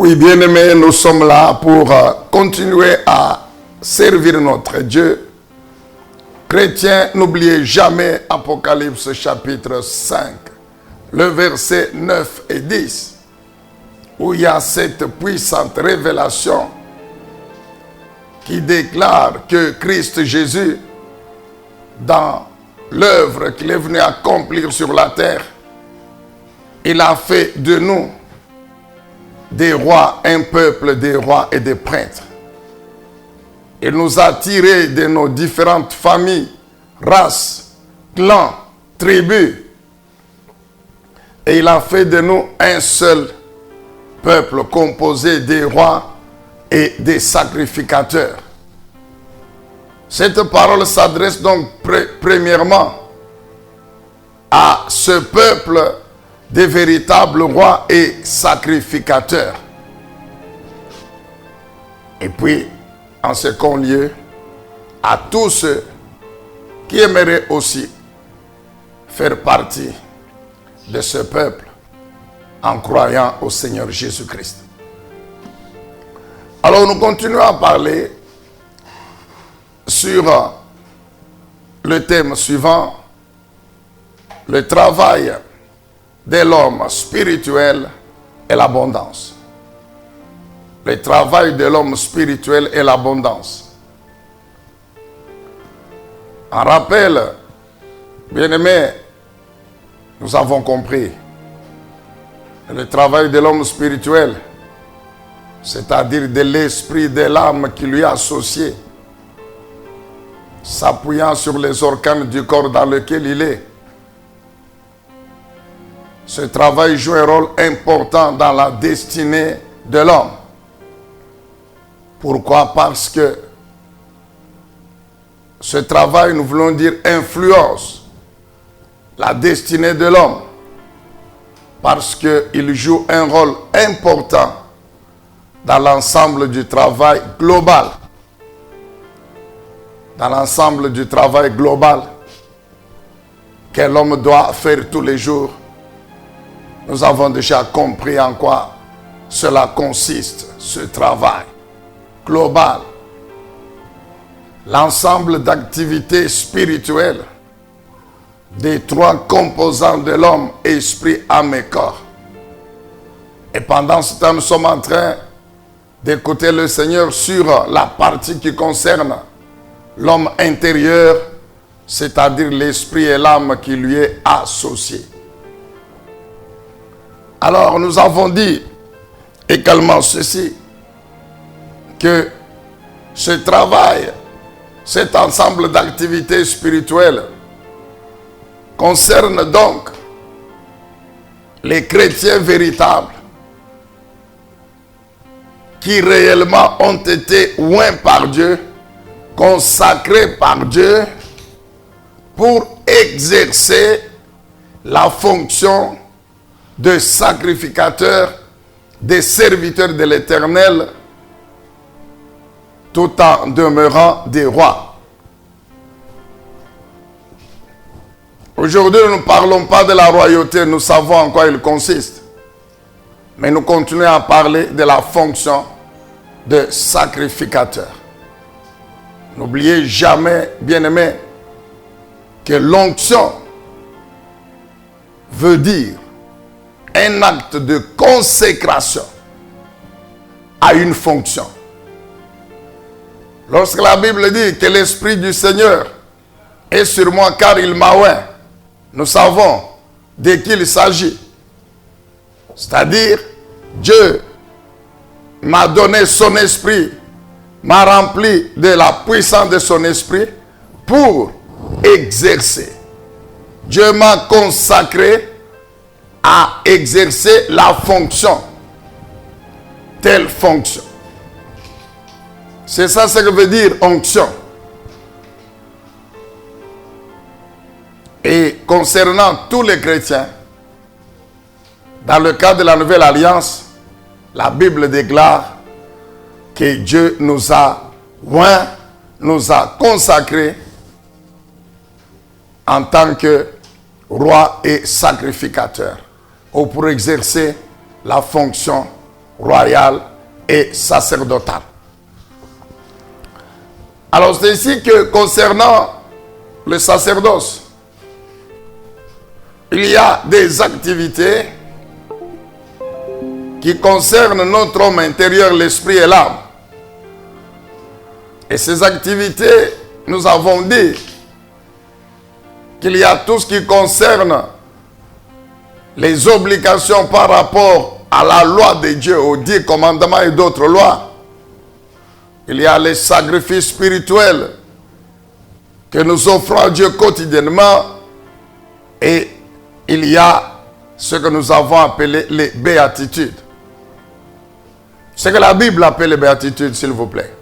Oui, bien-aimés, nous sommes là pour continuer à servir notre Dieu. Chrétiens, n'oubliez jamais Apocalypse chapitre 5, le verset 9 et 10, où il y a cette puissante révélation qui déclare que Christ Jésus, dans l'œuvre qu'il est venu accomplir sur la terre, il a fait de nous des rois, un peuple des rois et des prêtres. Il nous a tirés de nos différentes familles, races, clans, tribus. Et il a fait de nous un seul peuple composé des rois et des sacrificateurs. Cette parole s'adresse donc premièrement à ce peuple des véritables rois et sacrificateurs. Et puis, en second lieu, à tous ceux qui aimeraient aussi faire partie de ce peuple en croyant au Seigneur Jésus-Christ. Alors, nous continuons à parler sur le thème suivant, le travail de l'homme spirituel et l'abondance. Le travail de l'homme spirituel et l'abondance. En rappel, bien-aimés, nous avons compris le travail de l'homme spirituel, c'est-à-dire de l'esprit, de l'âme qui lui est associé, s'appuyant sur les organes du corps dans lequel il est. Ce travail joue un rôle important dans la destinée de l'homme. Pourquoi? Parce que ce travail, nous voulons dire, influence la destinée de l'homme. Parce qu'il joue un rôle important dans l'ensemble du travail global. Dans l'ensemble du travail global que l'homme doit faire tous les jours. Nous avons déjà compris en quoi cela consiste, ce travail global. L'ensemble d'activités spirituelles des trois composants de l'homme, esprit, âme et corps. Et pendant ce temps, nous sommes en train d'écouter le Seigneur sur la partie qui concerne l'homme intérieur, c'est-à-dire l'esprit et l'âme qui lui est associé. Alors, nous avons dit également ceci, que ce travail, cet ensemble d'activités spirituelles concerne donc les chrétiens véritables qui réellement ont été oints par Dieu, consacrés par Dieu pour exercer la fonction de sacrificateurs, des serviteurs de l'Éternel, tout en demeurant des rois. Aujourd'hui, nous ne parlons pas de la royauté, nous savons en quoi il consiste. Mais nous continuons à parler de la fonction de sacrificateur. N'oubliez jamais, bien-aimés, que l'onction veut dire un acte de consécration à une fonction. Lorsque la Bible dit que l'Esprit du Seigneur est sur moi car il m'a oint, nous savons de qui il s'agit. C'est-à-dire, Dieu m'a donné son esprit, m'a rempli de la puissance de son esprit pour exercer. Dieu m'a consacré à exercer la fonction. Telle fonction. C'est ça ce que veut dire onction. Et concernant tous les chrétiens, dans le cadre de la Nouvelle Alliance, la Bible déclare que Dieu nous a oints, nous a consacrés en tant que roi et sacrificateur, ou pour exercer la fonction royale et sacerdotale. Alors c'est ici que concernant le sacerdoce, il y a des activités qui concernent notre homme intérieur, l'esprit et l'âme. Et ces activités, nous avons dit qu'il y a tout ce qui concerne les obligations par rapport à la loi de Dieu, aux 10 commandements et d'autres lois. Il y a les sacrifices spirituels que nous offrons à Dieu quotidiennement. Et il y a ce que nous avons appelé les béatitudes. Ce que la Bible appelle les béatitudes, s'il vous plaît.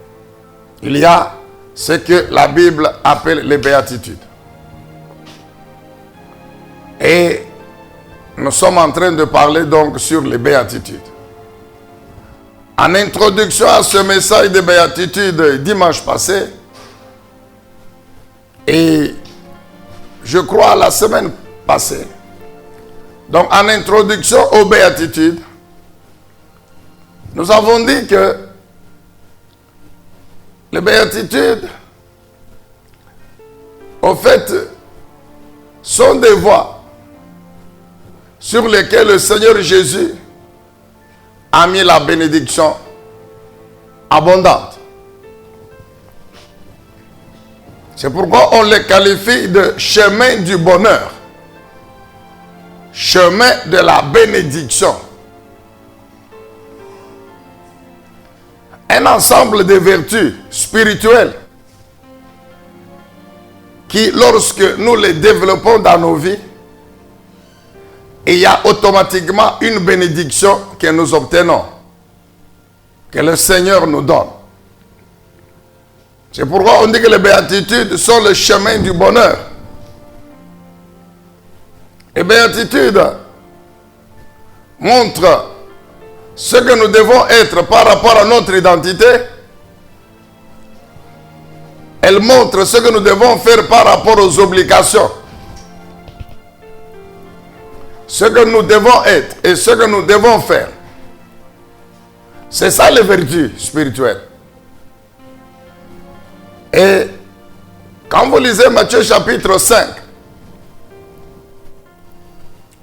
Il y a ce que la Bible appelle les béatitudes. Et nous sommes en train de parler donc sur les béatitudes. En introduction à ce message de béatitude dimanche passé, et je crois la semaine passée, donc en introduction aux béatitudes, nous avons dit que les béatitudes, au fait, sont des voies sur lesquelles le Seigneur Jésus a mis la bénédiction abondante. C'est pourquoi on les qualifie de chemin du bonheur, chemin de la bénédiction. Un ensemble de vertus spirituelles qui, lorsque nous les développons dans nos vies, il y a automatiquement une bénédiction que nous obtenons, que le Seigneur nous donne. C'est pourquoi on dit que les béatitudes sont le chemin du bonheur. Les béatitudes montrent ce que nous devons être par rapport à notre identité. Elles montrent ce que nous devons faire par rapport aux obligations. Ce que nous devons être et ce que nous devons faire. C'est ça les vertus spirituelles. Et quand vous lisez Matthieu chapitre 5,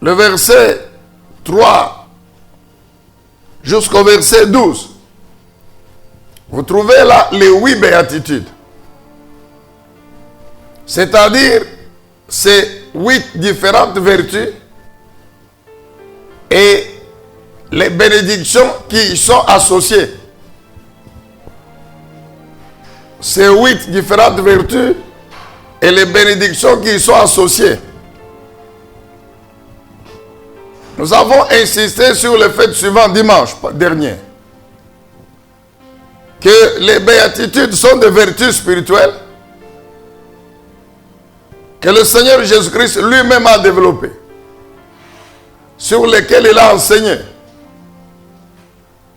le verset 3 jusqu'au verset 12, vous trouvez là les 8 béatitudes. C'est-à-dire, ces 8 différentes vertus et les bénédictions qui y sont associées. Ces 8 différentes vertus et les bénédictions qui y sont associées. Nous avons insisté sur le fait suivant dimanche dernier, que les béatitudes sont des vertus spirituelles que le Seigneur Jésus-Christ lui-même a développées, sur lesquelles il a enseigné,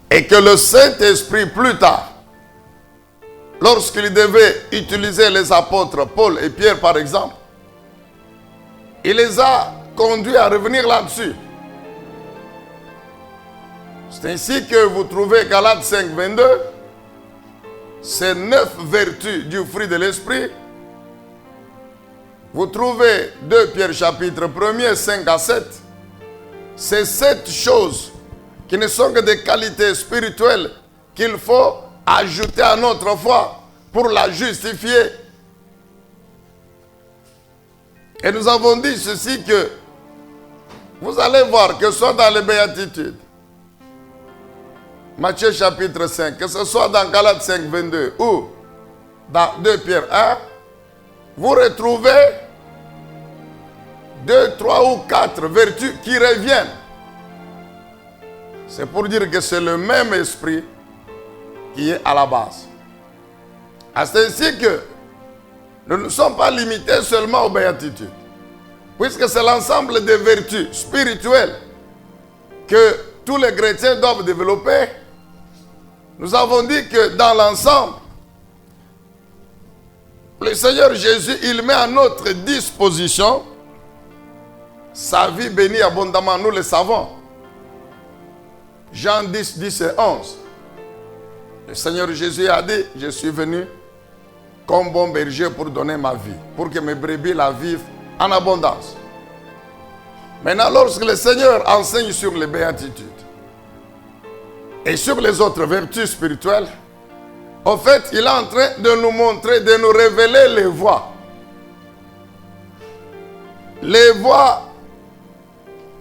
et que le Saint-Esprit plus tard, lorsqu'il devait utiliser les apôtres Paul et Pierre par exemple, il les a conduits à revenir là-dessus. C'est ainsi que vous trouvez Galates 5, 22, ces 9 vertus du fruit de l'esprit. Vous trouvez 2 Pierre chapitre 1er, 5 à 7. Ces 7 choses qui ne sont que des qualités spirituelles qu'il faut ajouter à notre foi pour la justifier. Et nous avons dit ceci que vous allez voir que ce soit dans les béatitudes, Matthieu chapitre 5, que ce soit dans Galates 5, 22 ou dans 2 Pierre 1, vous retrouvez 2, 3 ou 4 vertus qui reviennent. C'est pour dire que c'est le même esprit qui est à la base. C'est ainsi que nous ne sommes pas limités seulement aux béatitudes, puisque c'est l'ensemble des vertus spirituelles que tous les chrétiens doivent développer. Nous avons dit que dans l'ensemble, le Seigneur Jésus, il met à notre disposition sa vie bénie abondamment, nous le savons. Jean 10, 10 et 11. Le Seigneur Jésus a dit, je suis venu comme bon berger pour donner ma vie, pour que mes brebis la vivent en abondance. Maintenant, lorsque le Seigneur enseigne sur les béatitudes et sur les autres vertus spirituelles, en fait, il est en train de nous montrer, de nous révéler les voies. Les voies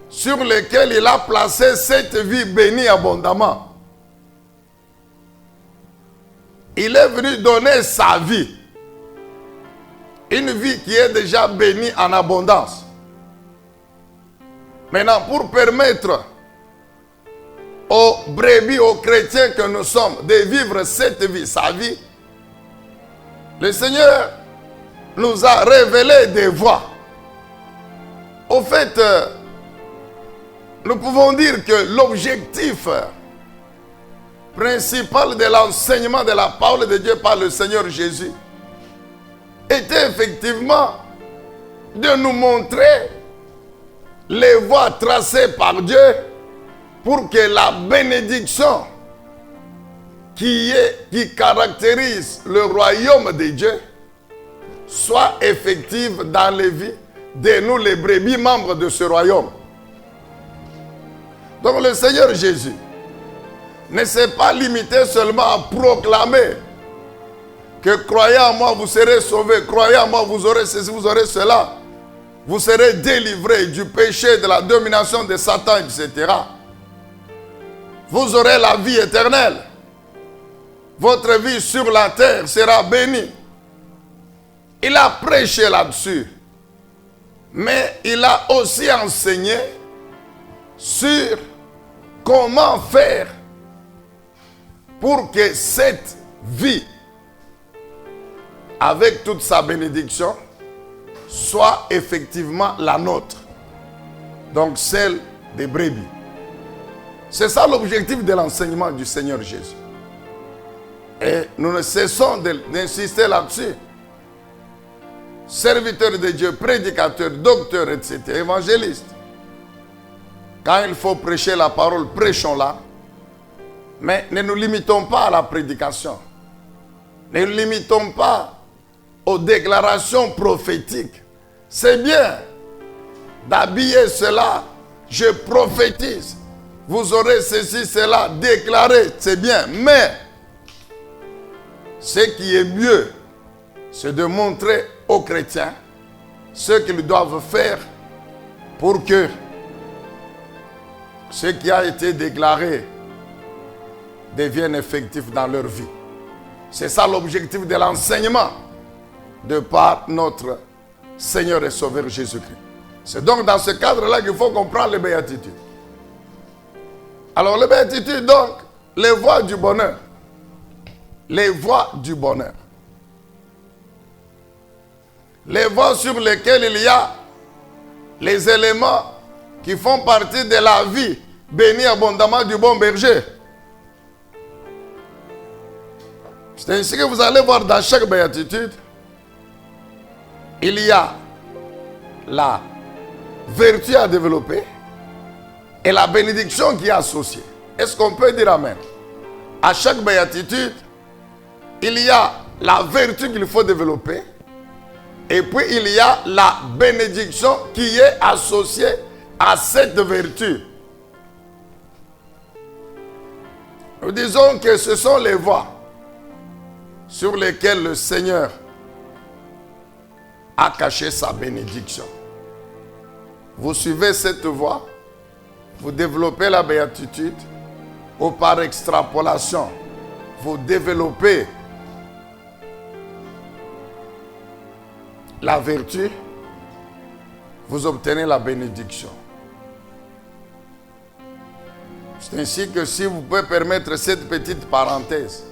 sur lesquelles il a placé cette vie bénie abondamment. Il est venu donner sa vie. Une vie qui est déjà bénie en abondance. Maintenant, pour permettre aux brebis, aux chrétiens que nous sommes, de vivre cette vie, sa vie, le Seigneur nous a révélé des voies. Au fait, nous pouvons dire que l'objectif principal de l'enseignement de la parole de Dieu par le Seigneur Jésus était effectivement de nous montrer les voies tracées par Dieu pour que la bénédiction qui caractérise le royaume de Dieu soit effective dans les vies de nous les brebis membres de ce royaume. Donc le Seigneur Jésus ne s'est pas limité seulement à proclamer que croyez en moi, vous serez sauvés, croyez en moi, vous aurez ceci, vous aurez cela, vous serez délivrés du péché, de la domination de Satan, etc. Vous aurez la vie éternelle. Votre vie sur la terre sera bénie. Il a prêché là-dessus. Mais il a aussi enseigné sur comment faire pour que cette vie, avec toute sa bénédiction, soit effectivement la nôtre. Donc celle des brebis. C'est ça l'objectif de l'enseignement du Seigneur Jésus. Et nous ne cessons d'insister là-dessus. Serviteurs de Dieu, prédicateurs, docteurs, etc., évangélistes. Quand il faut prêcher la parole, prêchons-la. Mais ne nous limitons pas à la prédication. Ne nous limitons pas aux déclarations prophétiques. C'est bien d'habiller cela. Je prophétise. Vous aurez ceci, cela déclaré. C'est bien. Mais ce qui est mieux, c'est de montrer aux chrétiens ce qu'ils doivent faire pour que ce qui a été déclaré devienne effectif dans leur vie. C'est ça l'objectif de l'enseignement de par notre Seigneur et Sauveur Jésus-Christ. C'est donc dans ce cadre-là qu'il faut comprendre les béatitudes. Alors les béatitudes, donc, les voies du bonheur. Les voies du bonheur. Les voies sur lesquelles il y a les éléments qui font partie de la vie bénie abondamment du bon berger. C'est ainsi que vous allez voir dans chaque béatitude, il y a la vertu à développer et la bénédiction qui est associée. Est-ce qu'on peut dire amen? À chaque béatitude, il y a la vertu qu'il faut développer et puis il y a la bénédiction qui est associée à cette vertu. Nous disons que ce sont les voies sur lesquelles le Seigneur a caché sa bénédiction. Vous suivez cette voie, vous développez la béatitude, ou par extrapolation, vous développez la vertu, vous obtenez la bénédiction. C'est ainsi que si vous pouvez permettre cette petite parenthèse,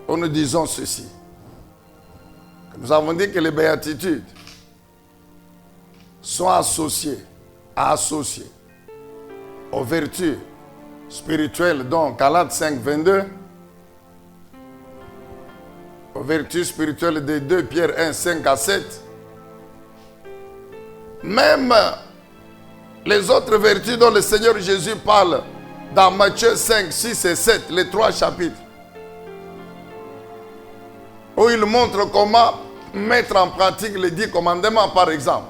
nous disons ceci. Nous avons dit que les béatitudes sont associées aux vertus spirituelles, donc Galates 5, 22, aux vertus spirituelles de 2 Pierre 1, 5 à 7. Même les autres vertus dont le Seigneur Jésus parle dans Matthieu 5, 6 et 7, les 3 chapitres, où il montre comment mettre en pratique les 10 commandements, par exemple.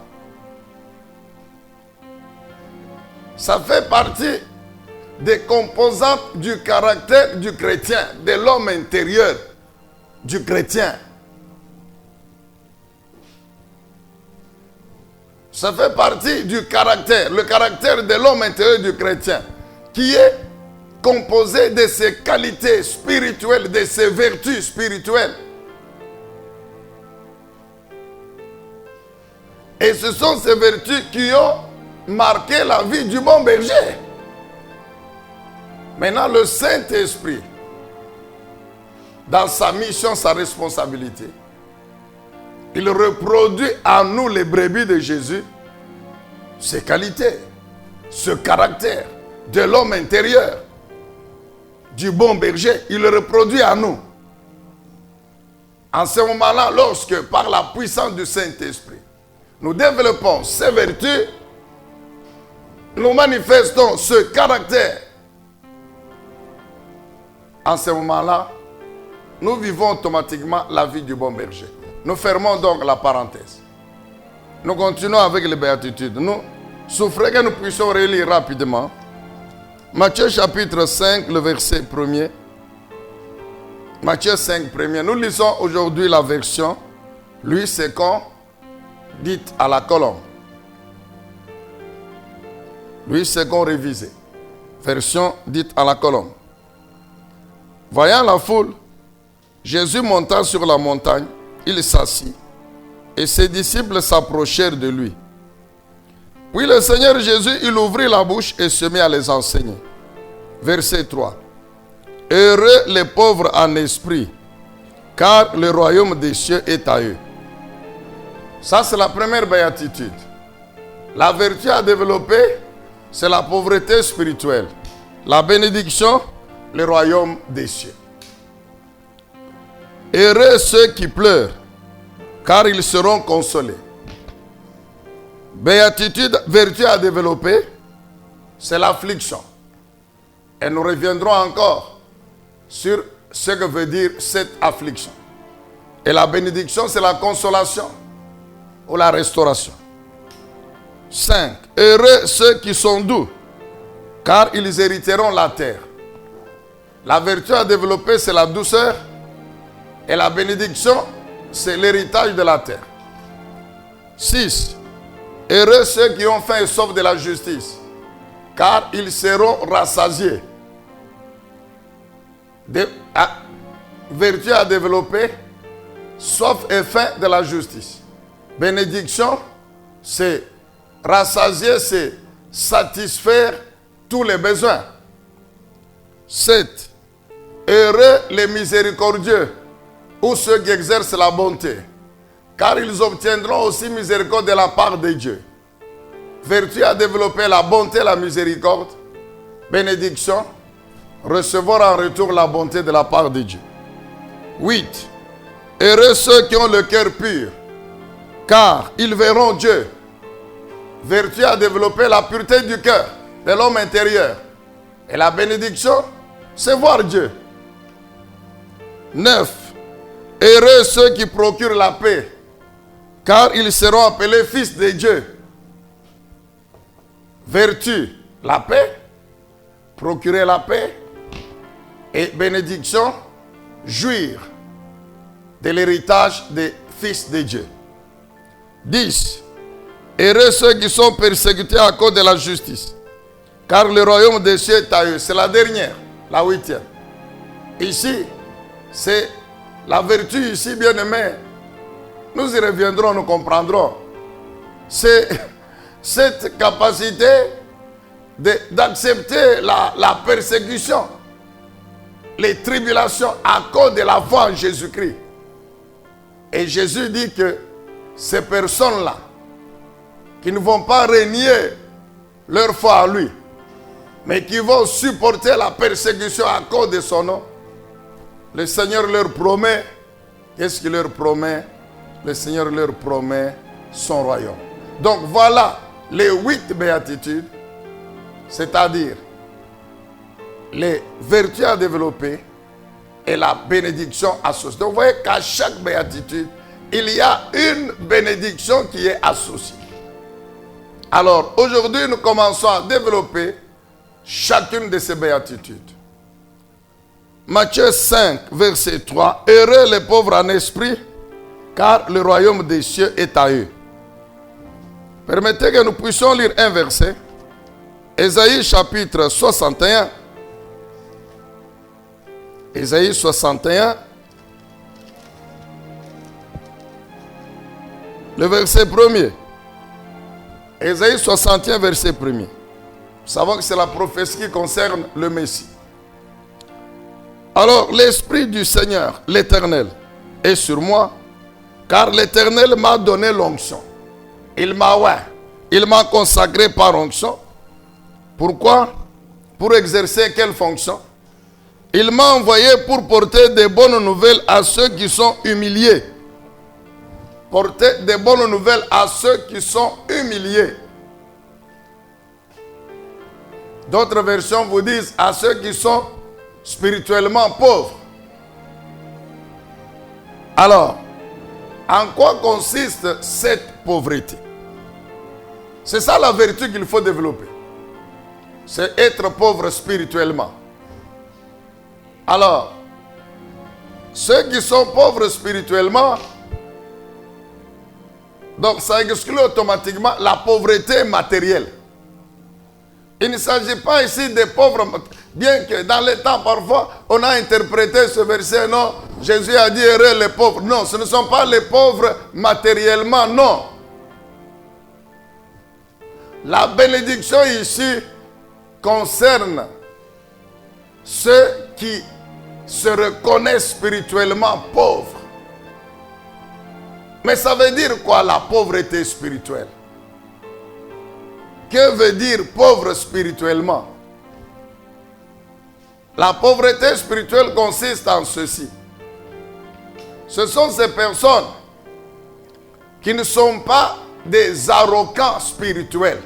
Ça fait partie des composantes du caractère du chrétien, de l'homme intérieur du chrétien. Ça fait partie du caractère, le caractère de l'homme intérieur du chrétien, qui est composé de ses qualités spirituelles, de ses vertus spirituelles. Et ce sont ces vertus qui ont marqué la vie du bon berger. Maintenant, le Saint-Esprit, dans sa mission, sa responsabilité, il reproduit en nous, les brebis de Jésus, ses qualités, ce caractère de l'homme intérieur, du bon berger. Il le reproduit en nous. En ce moment-là, lorsque, par la puissance du Saint-Esprit, nous développons ces vertus, nous manifestons ce caractère. En ce moment-là, nous vivons automatiquement la vie du bon berger. Nous fermons donc la parenthèse. Nous continuons avec les béatitudes. Nous souffrons que nous puissions relire rapidement. Matthieu chapitre 5, le verset 1er. Matthieu 5, 1er. Nous lisons aujourd'hui la version Louis II, dite à la colombe. Louis II révisé. Version dite à la colombe. Voyant la foule, Jésus monta sur la montagne, il s'assit, et ses disciples s'approchèrent de lui. Puis le Seigneur Jésus, il ouvrit la bouche et se mit à les enseigner. Verset 3. Heureux les pauvres en esprit, car le royaume des cieux est à eux. Ça, c'est la première béatitude. La vertu à développer, c'est la pauvreté spirituelle. La bénédiction, le royaume des cieux. Heureux ceux qui pleurent, car ils seront consolés. Béatitude, vertu à développer, c'est l'affliction. Et nous reviendrons encore sur ce que veut dire cette affliction. Et la bénédiction, c'est la consolation ou la restauration. 5. Heureux ceux qui sont doux, car ils hériteront la terre. La vertu à développer, c'est la douceur. Et la bénédiction, c'est l'héritage de la terre. 6. Heureux ceux qui ont faim et soif de la justice, car ils seront rassasiés. Vertu à développer, soif et faim de la justice. Bénédiction, c'est rassasier, c'est satisfaire tous les besoins. 7. Heureux les miséricordieux, ou ceux qui exercent la bonté, car ils obtiendront aussi miséricorde de la part de Dieu. Vertu à développer la bonté, la miséricorde. Bénédiction, recevoir en retour la bonté de la part de Dieu. 8. Heureux ceux qui ont le cœur pur, car ils verront Dieu. Vertu à développer la pureté du cœur, de l'homme intérieur. Et la bénédiction, c'est voir Dieu. 9. Heureux ceux qui procurent la paix, car ils seront appelés fils de Dieu. Vertu, la paix, procurer la paix. Et bénédiction, jouir de l'héritage des fils de Dieu. 10. Heureux ceux qui sont persécutés à cause de la justice, car le royaume des cieux est à eux. C'est la dernière, la 8e. Ici, c'est la vertu, ici, bien-aimés. Nous y reviendrons, nous comprendrons. C'est cette capacité d'accepter la persécution, les tribulations à cause de la foi en Jésus-Christ. Et Jésus dit que ces personnes-là, qui ne vont pas renier leur foi en lui, mais qui vont supporter la persécution à cause de son nom, le Seigneur leur promet, qu'est-ce qu'il leur promet? Le Seigneur leur promet son royaume. Donc voilà les 8 béatitudes, c'est-à-dire les vertus à développer et la bénédiction associée. Donc vous voyez qu'à chaque béatitude, il y a une bénédiction qui est associée. Alors aujourd'hui, nous commençons à développer chacune de ces béatitudes. Matthieu 5, verset 3. Heureux les pauvres en esprit, car le royaume des cieux est à eux. Permettez que nous puissions lire un verset. Ésaïe chapitre 61. Ésaïe 61. Le verset 1er. Ésaïe 61, verset 1er. Nous savons que c'est la prophétie qui concerne le Messie. Alors, l'Esprit du Seigneur, l'Éternel, est sur moi, car l'Éternel m'a donné l'onction. Il m'a consacré par onction. Pourquoi? Pour exercer quelle fonction? Il m'a envoyé pour porter des bonnes nouvelles à ceux qui sont humiliés. Porter des bonnes nouvelles à ceux qui sont humiliés. D'autres versions vous disent à ceux qui sont spirituellement pauvres. Alors, en quoi consiste cette pauvreté? C'est ça la vertu qu'il faut développer. C'est être pauvre spirituellement. Alors, ceux qui sont pauvres spirituellement, donc ça exclut automatiquement la pauvreté matérielle. Il ne s'agit pas ici des pauvres, bien que dans les temps parfois, on a interprété ce verset, non, Jésus a dit heureux les pauvres. Non, ce ne sont pas les pauvres matériellement, non. La bénédiction ici concerne ceux qui se reconnaissent spirituellement pauvres. Mais ça veut dire quoi la pauvreté spirituelle? Que veut dire pauvre spirituellement? La pauvreté spirituelle consiste en ceci. Ce sont ces personnes qui ne sont pas des arrogants spirituels.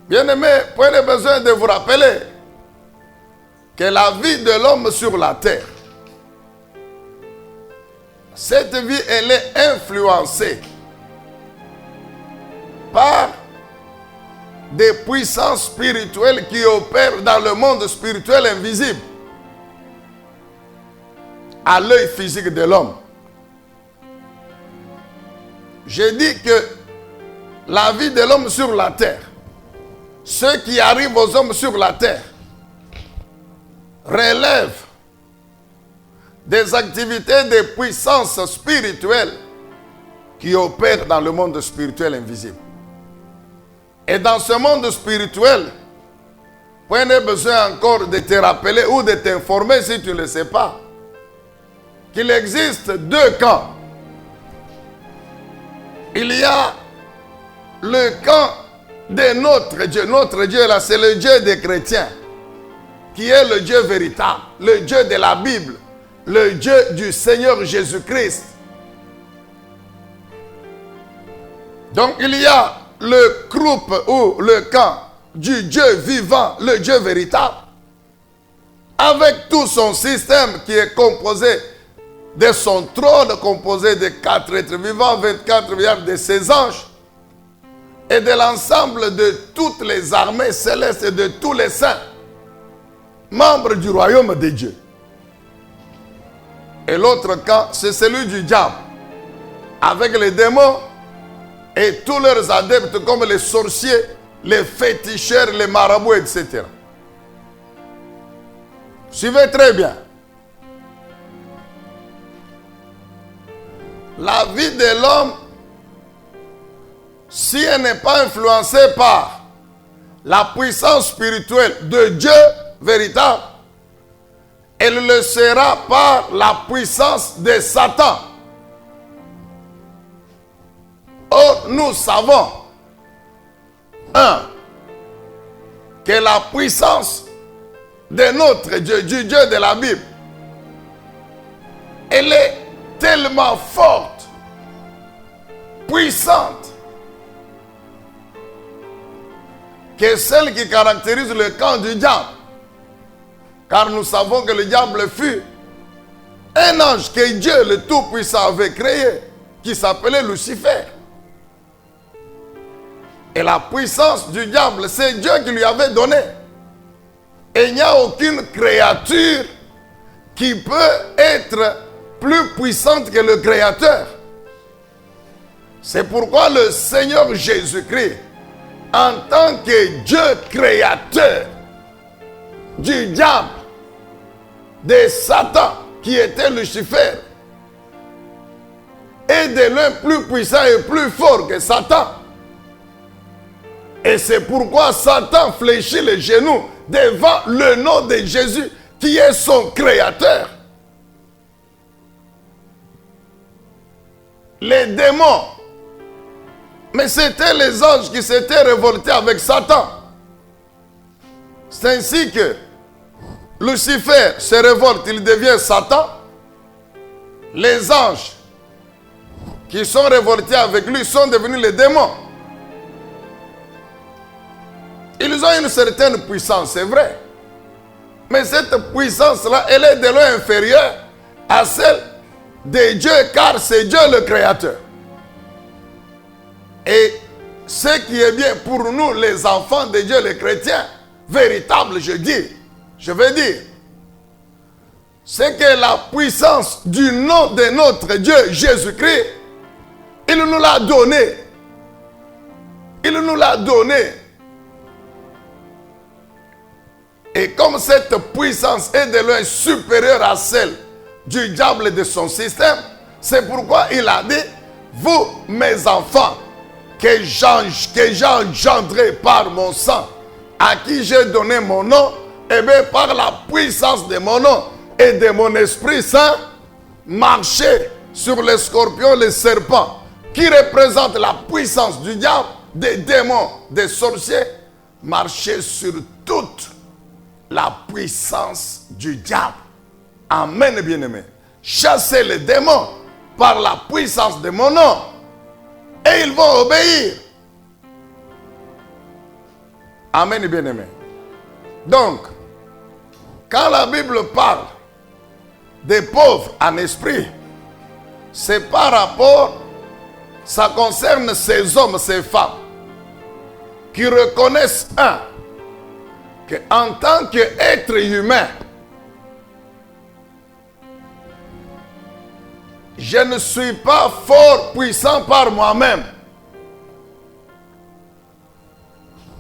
Bien-aimés, prenez besoin de vous rappeler que la vie de l'homme sur la terre, cette vie, elle est influencée par des puissances spirituelles qui opèrent dans le monde spirituel invisible à l'œil physique de l'homme. J'ai dit que la vie de l'homme sur la terre, ce qui arrive aux hommes sur la terre, relève des activités des puissances spirituelles qui opèrent dans le monde spirituel invisible. Et dans ce monde spirituel, vous n'avez besoin encore de te rappeler ou de t'informer si tu ne le sais pas, qu'il existe deux camps. Il y a le camp de notre Dieu. Notre Dieu là, c'est le Dieu des chrétiens, qui est le Dieu véritable, le Dieu de la Bible, le Dieu du Seigneur Jésus-Christ. Donc il y a le groupe ou le camp du Dieu vivant, le Dieu véritable, avec tout son système qui est composé de son trône, composé de 4 êtres vivants, 24 milliards de ses anges, et de l'ensemble de toutes les armées célestes et de tous les saints, membres du royaume de Dieu. Et l'autre camp, c'est celui du diable, avec les démons et tous leurs adeptes comme les sorciers, les féticheurs, les marabouts, etc. Suivez très bien. La vie de l'homme, si elle n'est pas influencée par la puissance spirituelle de Dieu véritable, elle le sera par la puissance de Satan. Or, nous savons, que la puissance de notre Dieu, du Dieu de la Bible, elle est tellement forte, puissante, que celle qui caractérise le camp du diable Car nous savons que le diable fut un ange que Dieu le Tout-Puissant avait créé, qui s'appelait Lucifer. Et la puissance du diable, c'est Dieu qui lui avait donné. Et il n'y a aucune créature qui peut être plus puissante que le Créateur. C'est pourquoi le Seigneur Jésus-Christ, en tant que Dieu créateur du diable, de Satan, qui était Lucifer, et de l'un plus puissant et plus fort que Satan. Et c'est pourquoi Satan fléchit les genoux devant le nom de Jésus, qui est son créateur. Les démons, mais c'était les anges qui s'étaient révoltés avec Satan. C'est ainsi que Lucifer se révolte, il devient Satan. Les anges qui sont révoltés avec lui sont devenus les démons. Ils ont une certaine puissance, c'est vrai. Mais cette puissance-là, elle est de loin inférieure à celle de Dieu, car c'est Dieu le Créateur. Et ce qui est bien pour nous, les enfants de Dieu, les chrétiens, véritables, je veux dire, c'est que la puissance du nom de notre Dieu, Jésus-Christ, il nous l'a donné. Il nous l'a donné. Et comme cette puissance est de loin supérieure à celle du diable et de son système, c'est pourquoi il a dit, vous, mes enfants, que j'ai engendré par mon sang, à qui j'ai donné mon nom, et bien par la puissance de mon nom et de mon Esprit Saint, marchez sur les scorpions, les serpents, qui représentent la puissance du diable, des démons, des sorciers, marchez sur toute la puissance du diable. Amen, bien-aimé. Chassez les démons par la puissance de mon nom. Et ils vont obéir. Amen, bien-aimé. Donc, quand la Bible parle des pauvres en esprit, c'est par rapport, ça concerne ces hommes, ces femmes, qui reconnaissent qu'en tant qu'être humain, je ne suis pas fort, puissant par moi-même.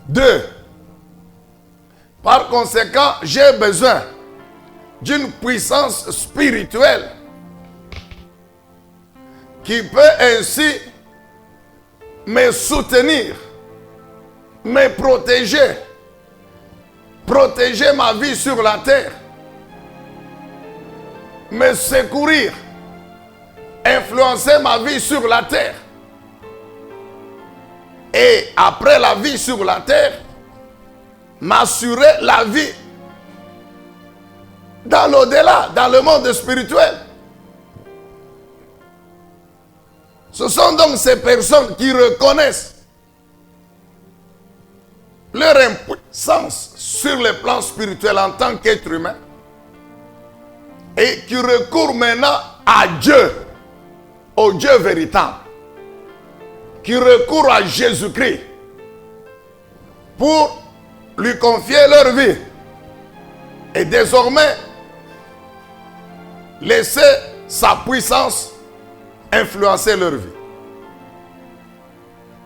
2. Par conséquent, j'ai besoin d'une puissance spirituelle qui peut ainsi me soutenir, me protéger, protéger ma vie sur la terre, me secourir, influencer ma vie sur la terre. Et après la vie sur la terre, m'assurer la vie dans l'au-delà, dans le monde spirituel. Ce sont donc ces personnes qui reconnaissent leur impuissance sur le plan spirituel en tant qu'être humain et qui recourent maintenant à Dieu, au Dieu véritable, qui recourent à Jésus-Christ pour lui confier leur vie et désormais laisser sa puissance influencer leur vie.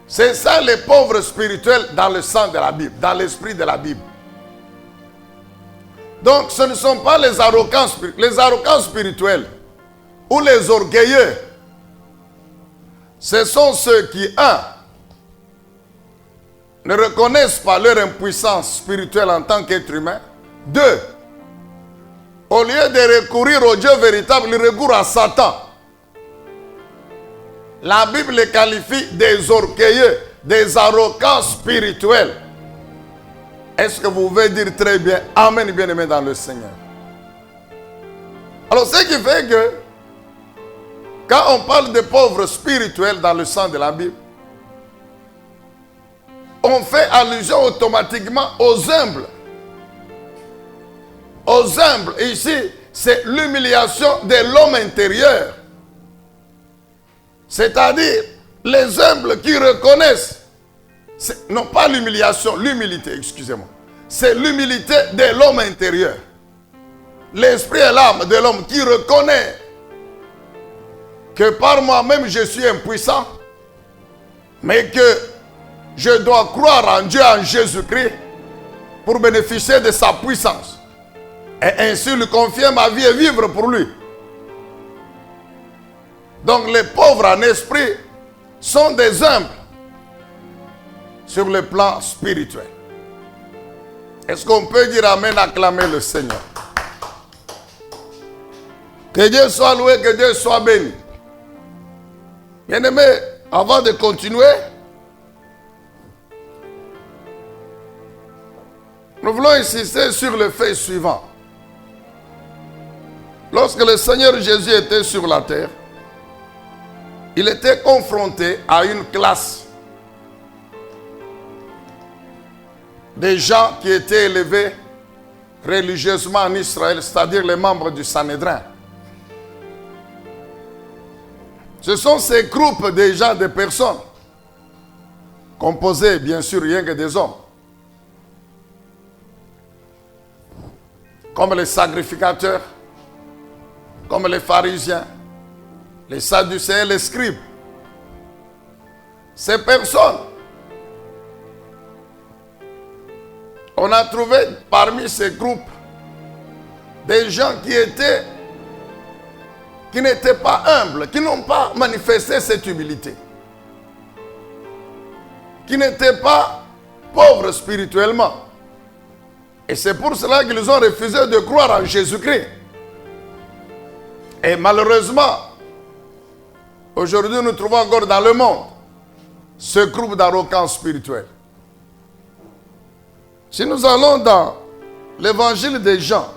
C'est ça les pauvres spirituels dans le sang de la Bible, dans l'esprit de la Bible. Donc ce ne sont pas les arrogants spirituels ou les orgueilleux. Ce sont ceux qui, ne reconnaissent pas leur impuissance spirituelle en tant qu'être humain. 2. Au lieu de recourir au Dieu véritable, ils recourent à Satan. La Bible les qualifie des orgueilleux, des arrogants spirituels. Est-ce que vous pouvez dire très bien Amen, bien-aimé dans le Seigneur? Alors, ce qui fait que quand on parle de pauvres spirituels dans le sang de la Bible, on fait allusion automatiquement aux humbles. aux humbles. Et ici, c'est l'humiliation de l'homme intérieur. C'est-à-dire, les humbles qui reconnaissent, non pas l'humiliation, l'humilité, excusez-moi. C'est l'humilité de l'homme intérieur. L'esprit et l'âme de l'homme qui reconnaît que par moi-même je suis impuissant, mais que je dois croire en Dieu, en Jésus-Christ, pour bénéficier de sa puissance. Et ainsi lui confier ma vie et vivre pour lui. Donc les pauvres en esprit sont des humbles sur le plan spirituel. Est-ce qu'on peut dire amen, acclamer le Seigneur? Que Dieu soit loué, que Dieu soit béni. Bien-aimés, avant de continuer, nous voulons insister sur le fait suivant. Lorsque le Seigneur Jésus était sur la terre, il était confronté à une classe des gens qui étaient élevés religieusement en Israël, c'est-à-dire les membres du Sanhédrin. Ce sont ces groupes déjà de personnes, composés bien sûr rien que des hommes, comme les sacrificateurs, comme les pharisiens, les sadducéens, les scribes. Ces personnes, on a trouvé parmi ces groupes des gens qui n'étaient pas humbles, qui n'ont pas manifesté cette humilité, qui n'étaient pas pauvres spirituellement. Et c'est pour cela qu'ils ont refusé de croire en Jésus-Christ. Et malheureusement, aujourd'hui nous trouvons encore dans le monde ce groupe d'arrogants spirituels. Si nous allons dans l'évangile des Jean,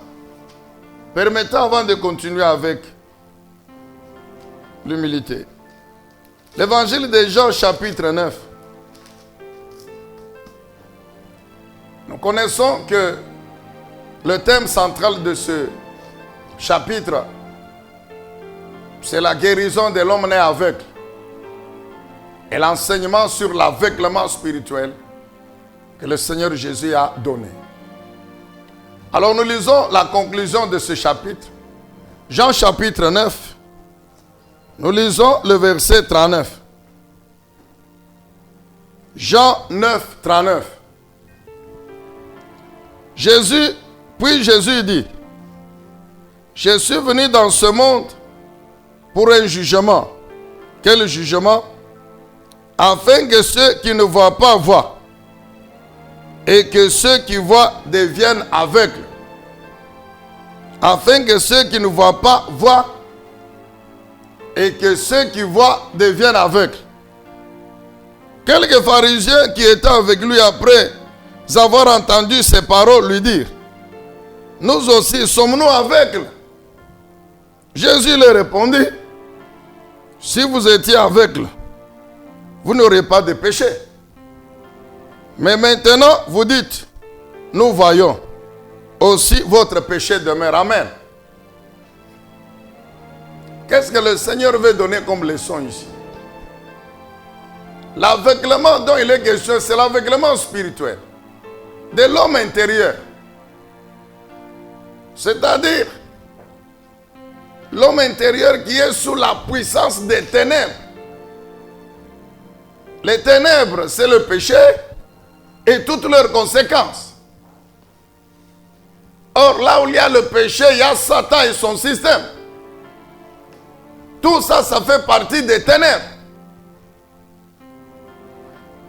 permettez avant de continuer avec l'humilité. L'évangile de Jean chapitre 9. Nous connaissons que le thème central de ce chapitre, c'est la guérison de l'homme né aveugle et l'enseignement sur l'aveuglement spirituel que le Seigneur Jésus a donné. Alors nous lisons la conclusion de ce chapitre. Jean chapitre 9. Nous lisons le verset 39. Jean 9, 39. Puis Jésus dit, je suis venu dans ce monde pour un jugement. Quel jugement? Afin que ceux qui ne voient pas voient, et que ceux qui voient deviennent aveugles. Afin que ceux qui ne voient pas voient, et que ceux qui voient deviennent aveugles. Quelques pharisiens qui étaient avec lui après avoir entendu ces paroles lui dirent, nous aussi sommes-nous aveugles? Jésus leur répondit, si vous étiez aveugles, vous n'aurez pas de péché. Mais maintenant, vous dites, nous voyons, aussi votre péché demeure. Amen. Qu'est-ce que le Seigneur veut donner comme leçon ici? L'aveuglement dont il est question, c'est l'aveuglement spirituel de l'homme intérieur. C'est-à-dire l'homme intérieur qui est sous la puissance des ténèbres. Les ténèbres, c'est le péché et toutes leurs conséquences. Or, là où il y a le péché, il y a Satan et son système. Tout ça, ça fait partie des ténèbres.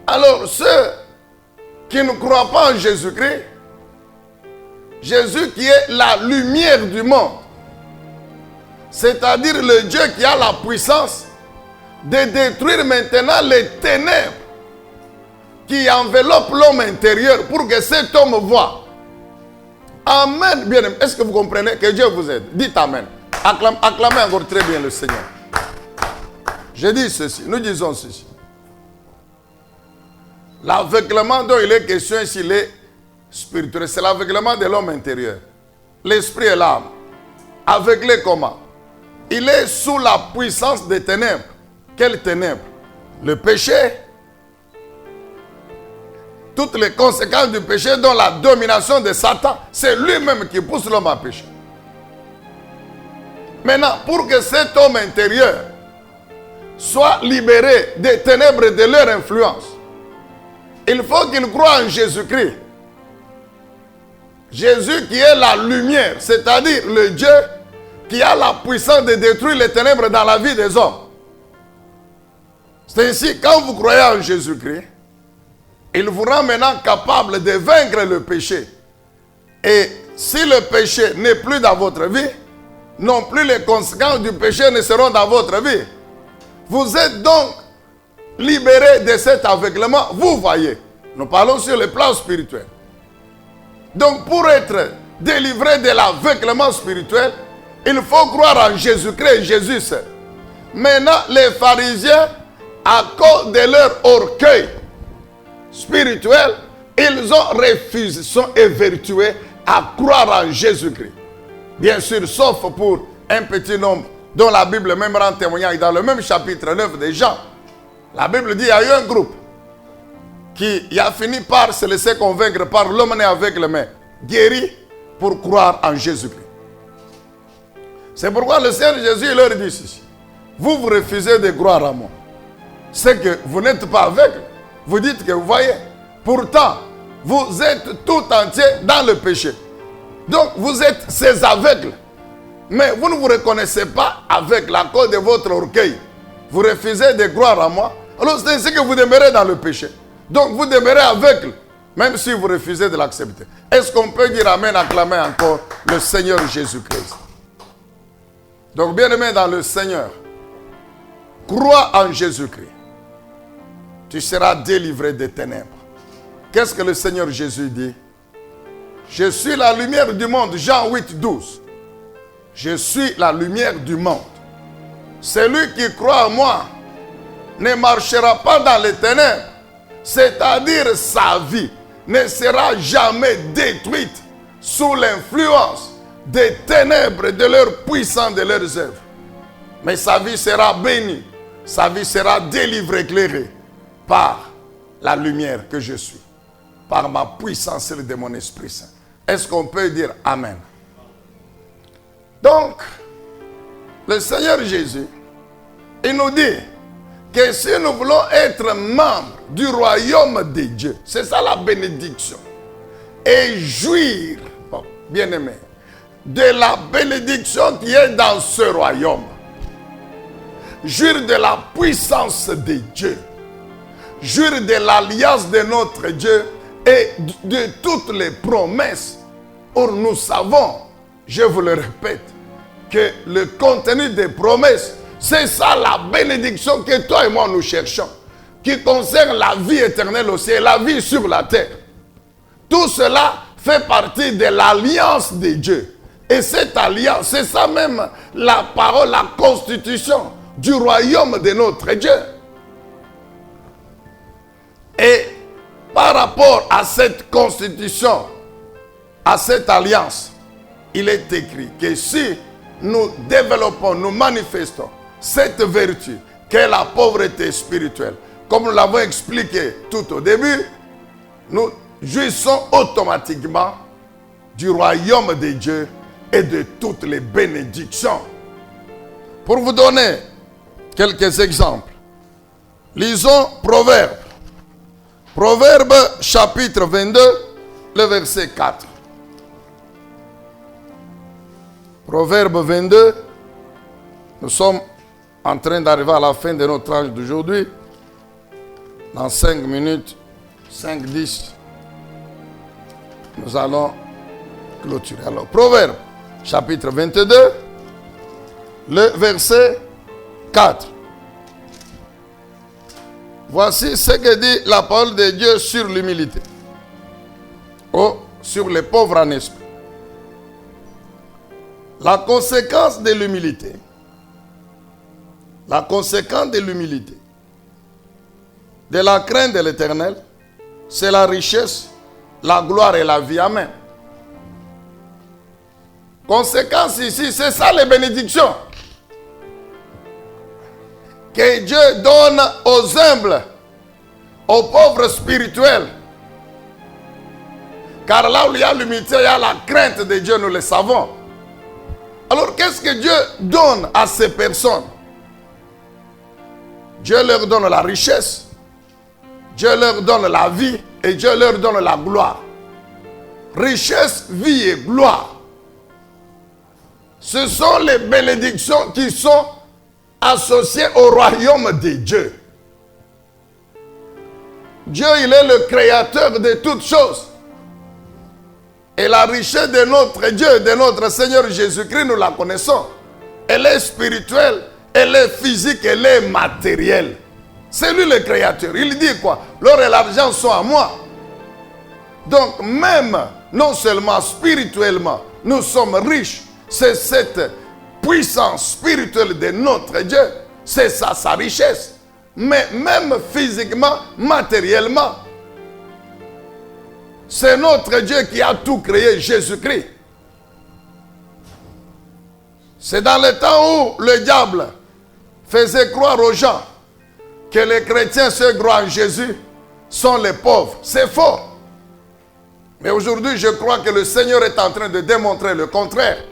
Alors, ceux qui ne croient pas en Jésus-Christ, Jésus qui est la lumière du monde, c'est-à-dire le Dieu qui a la puissance de détruire maintenant les ténèbres qui enveloppent l'homme intérieur pour que cet homme voie. Amen. Bien, est-ce que vous comprenez? Que Dieu vous aide. Dites Amen. Acclamez encore très bien le Seigneur. Je dis ceci, nous disons ceci. L'aveuglement dont il est question ici, il est spirituel. C'est l'aveuglement de l'homme intérieur. l'esprit et l'âme. Aveuglé comment? Il est sous la puissance des ténèbres. Quelles ténèbres? Le péché. Toutes les conséquences du péché, dont la domination de Satan, c'est lui-même qui pousse l'homme à pécher. Maintenant, pour que cet homme intérieur soit libéré des ténèbres et de leur influence, il faut qu'il croie en Jésus-Christ. Jésus qui est la lumière, c'est-à-dire le Dieu qui a la puissance de détruire les ténèbres dans la vie des hommes. C'est ainsi, quand vous croyez en Jésus-Christ, il vous rend maintenant capable de vaincre le péché. Et si le péché n'est plus dans votre vie, non plus les conséquences du péché ne seront dans votre vie. Vous êtes donc libéré de cet aveuglement. Vous voyez, nous parlons sur le plan spirituel. Donc pour être délivré de l'aveuglement spirituel, il faut croire en Jésus-Christ, Jésus seul. Maintenant, les pharisiens, à cause de leur orgueil spirituel, ils ont refusé, sont évertués à croire en Jésus-Christ. Bien sûr, sauf pour un petit nombre dont la Bible même rend témoignage dans le même chapitre 9 de Jean. La Bible dit qu'il y a eu un groupe qui a fini par se laisser convaincre par l'homme né avec le main, guéri pour croire en Jésus-Christ. C'est pourquoi le Seigneur Jésus leur dit ceci: vous refusez de croire à moi. C'est que vous n'êtes pas aveugle. Vous dites que vous voyez. Pourtant, vous êtes tout entier dans le péché. Donc, vous êtes ces aveugles. Mais vous ne vous reconnaissez pas aveugle à cause de votre orgueil. Vous refusez de croire à moi. Alors, c'est ainsi que vous demeurez dans le péché. Donc, vous demeurez aveugle, même si vous refusez de l'accepter. Est-ce qu'on peut dire amen, acclamer encore le Seigneur Jésus-Christ? Donc, bien-aimé dans le Seigneur, crois en Jésus-Christ. Tu seras délivré des ténèbres. Qu'est-ce que le Seigneur Jésus dit? Je suis la lumière du monde. Jean 8, 12. Je suis la lumière du monde. Celui qui croit en moi ne marchera pas dans les ténèbres. C'est-à-dire sa vie ne sera jamais détruite sous l'influence des ténèbres, de leur puissance, de leurs œuvres. Mais sa vie sera bénie. Sa vie sera délivrée, éclairée par la lumière que je suis, par ma puissance et de mon Esprit Saint. Est-ce qu'on peut dire amen? Donc, le Seigneur Jésus, il nous dit que si nous voulons être membres du royaume de Dieu, c'est ça la bénédiction, et jouir, bien aimé, de la bénédiction qui est dans ce royaume, jouir de la puissance de Dieu, jouir de l'alliance de notre Dieu et de toutes les promesses. Or, nous savons, je vous le répète, que le contenu des promesses, c'est ça la bénédiction que toi et moi nous cherchons, qui concerne la vie éternelle aussi et la vie sur la terre. Tout cela fait partie de l'alliance de Dieu. Et cette alliance, c'est ça même la parole, la constitution du royaume de notre Dieu. Et par rapport à cette constitution, à cette alliance, il est écrit que si nous développons, nous manifestons cette vertu qu'est la pauvreté spirituelle, comme nous l'avons expliqué tout au début, nous jouissons automatiquement du royaume de Dieu et de toutes les bénédictions. Pour vous donner quelques exemples, lisons Proverbes. Proverbe chapitre 22, le verset 4. Proverbe 22, nous sommes en train d'arriver à la fin de notre tranche d'aujourd'hui. Dans 5 minutes, 5-10, nous allons clôturer. Alors, Proverbe chapitre 22, le verset 4. Voici ce que dit la parole de Dieu sur l'humilité. Oh, sur les pauvres en esprit. La conséquence de l'humilité. La conséquence de l'humilité, de la crainte de l'Éternel, c'est la richesse, la gloire et la vie. Amen. Conséquence ici, c'est ça les bénédictions. Que Dieu donne aux humbles, aux pauvres spirituels. Car là où il y a l'humilité, il y a la crainte de Dieu, nous le savons. Alors qu'est-ce que Dieu donne à ces personnes? Dieu leur donne la richesse, Dieu leur donne la vie et Dieu leur donne la gloire. Richesse, vie et gloire. Ce sont les bénédictions qui sont associées au royaume de Dieu. Dieu, il est le créateur de toutes choses. Et la richesse de notre Dieu, de notre Seigneur Jésus-Christ, nous la connaissons. Elle est spirituelle, elle est physique, elle est matérielle. C'est lui le créateur. Il dit quoi? L'or et l'argent sont à moi. Donc même, non seulement spirituellement, nous sommes riches. C'est cette puissance spirituelle de notre Dieu. C'est ça sa richesse. Mais même physiquement, matériellement, c'est notre Dieu qui a tout créé, Jésus-Christ. C'est dans le temps où le diable faisait croire aux gens que les chrétiens, ceux qui croient en Jésus, sont les pauvres. C'est faux. Mais aujourd'hui, je crois que le Seigneur est en train de démontrer le contraire.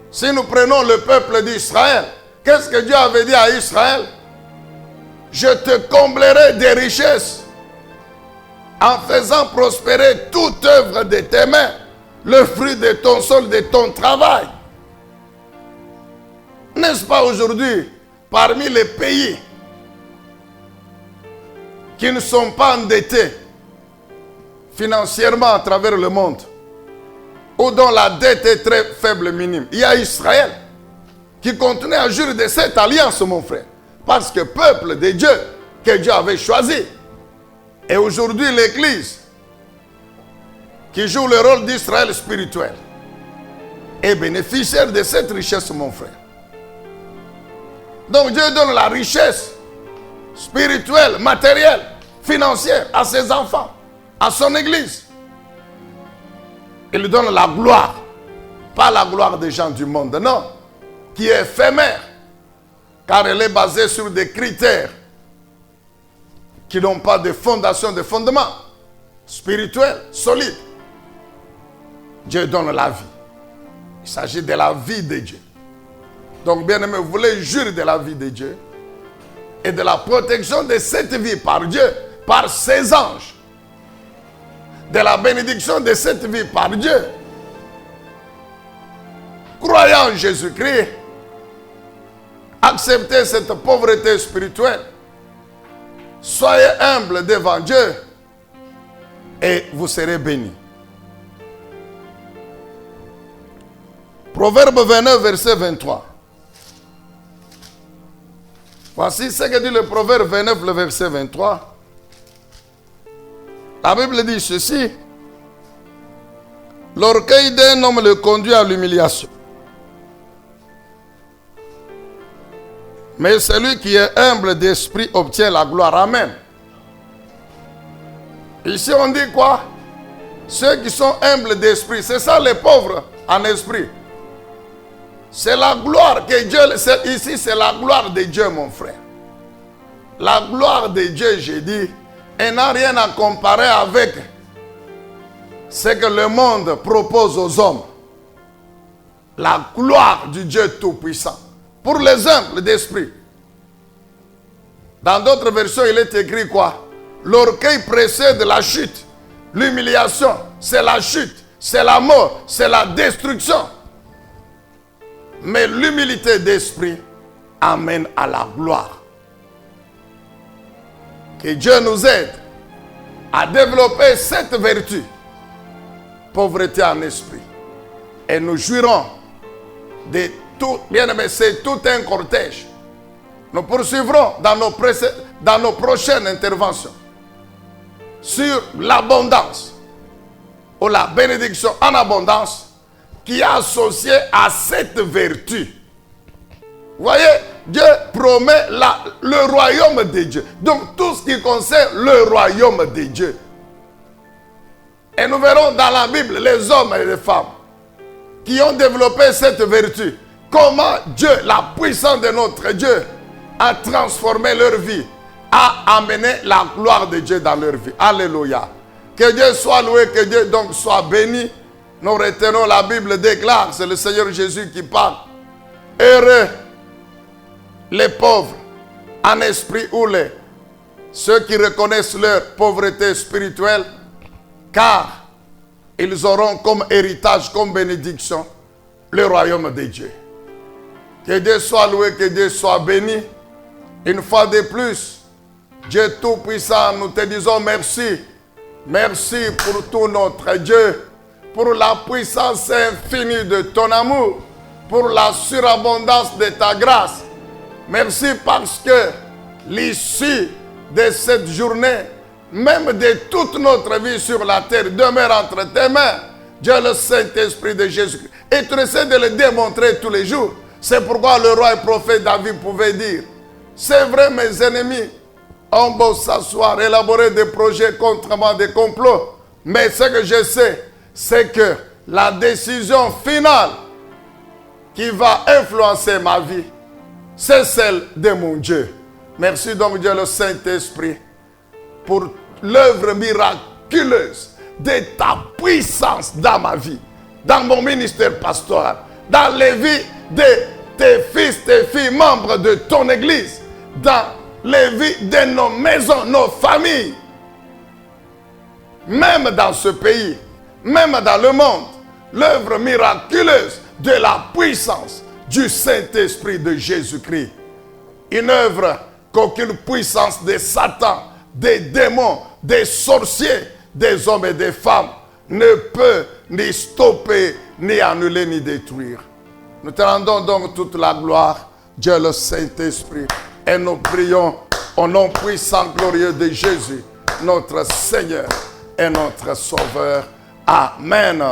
Si nous prenons le peuple d'Israël, qu'est-ce que Dieu avait dit à Israël? Je te comblerai des richesses en faisant prospérer toute œuvre de tes mains, le fruit de ton sol, de ton travail. N'est-ce pas aujourd'hui, parmi les pays qui ne sont pas endettés financièrement à travers le monde, ou dont la dette est très faible, minime, il y a Israël qui continue à jurer de cette alliance, mon frère, parce que peuple de Dieu que Dieu avait choisi. Et aujourd'hui, l'Église, qui joue le rôle d'Israël spirituel, est bénéficiaire de cette richesse, mon frère. Donc Dieu donne la richesse spirituelle, matérielle, financière à ses enfants, à son Église. Il lui donne la gloire, pas la gloire des gens du monde, non, qui est éphémère, car elle est basée sur des critères qui n'ont pas de fondation, de fondement spirituel, solide. Dieu donne la vie. Il s'agit de la vie de Dieu. Donc, bien aimé, vous voulez jurer de la vie de Dieu et de la protection de cette vie par Dieu, par ses anges. De la bénédiction de cette vie par Dieu. Croyez en Jésus-Christ. Acceptez cette pauvreté spirituelle. Soyez humble devant Dieu et vous serez bénis. Proverbe 29, verset 23. Voici ce que dit le Proverbe 29, le verset 23. La Bible dit ceci. L'orgueil d'un homme le conduit à l'humiliation. Mais celui qui est humble d'esprit obtient la gloire. Amen. Ici on dit quoi? Ceux qui sont humbles d'esprit, c'est ça les pauvres en esprit. C'est la gloire que Dieu, ici c'est la gloire de Dieu, mon frère. La gloire de Dieu, j'ai dit, elle n'a rien à comparer avec ce que le monde propose aux hommes. La gloire du Dieu Tout-Puissant. Pour les humbles d'esprit. Dans d'autres versions, il est écrit quoi? L'orgueil précède la chute. L'humiliation, c'est la chute, c'est la mort, c'est la destruction. Mais l'humilité d'esprit amène à la gloire. Que Dieu nous aide à développer cette vertu. Pauvreté en esprit. Et nous jouirons de tout, bien aimé, c'est tout un cortège. Nous poursuivrons dans nos prochaines interventions sur l'abondance ou la bénédiction en abondance qui est associée à cette vertu. Vous voyez, Dieu promet le royaume de Dieu. Donc tout ce qui concerne le royaume de Dieu. Et nous verrons dans la Bible les hommes et les femmes qui ont développé cette vertu. Comment Dieu, la puissance de notre Dieu, a transformé leur vie, a amené la gloire de Dieu dans leur vie. Alléluia. Que Dieu soit loué, que Dieu donc soit béni. Nous retenons, la Bible déclare, c'est le Seigneur Jésus qui parle. Heureux les pauvres en esprit ou ceux qui reconnaissent leur pauvreté spirituelle, car ils auront comme héritage, comme bénédiction, le royaume de Dieu. Que Dieu soit loué, que Dieu soit béni. Une fois de plus, Dieu Tout-Puissant, nous te disons merci. Merci pour tout notre Dieu, pour la puissance infinie de ton amour, pour la surabondance de ta grâce. Merci parce que l'issue de cette journée, même de toute notre vie sur la terre, demeure entre tes mains. Dieu le Saint-Esprit de Jésus-Christ. Et tu essaies de le démontrer tous les jours. C'est pourquoi le roi et prophète David pouvait dire, c'est vrai, mes ennemis ont beau s'asseoir, élaborer des projets contre moi, des complots. Mais ce que je sais, c'est que la décision finale qui va influencer ma vie, c'est celle de mon Dieu. Merci donc Dieu le Saint-Esprit pour l'œuvre miraculeuse de ta puissance dans ma vie, dans mon ministère pastoral, dans les vies de tes fils, tes filles, membres de ton église, dans les vies de nos maisons, nos familles, même dans ce pays, même dans le monde, l'œuvre miraculeuse de la puissance du Saint-Esprit de Jésus-Christ. Une œuvre qu'aucune puissance de Satan, des démons, des sorciers, des hommes et des femmes ne peut ni stopper, ni annuler, ni détruire. Nous te rendons donc toute la gloire, Dieu le Saint-Esprit, et nous prions au nom puissant, glorieux de Jésus, notre Seigneur et notre Sauveur. Amen.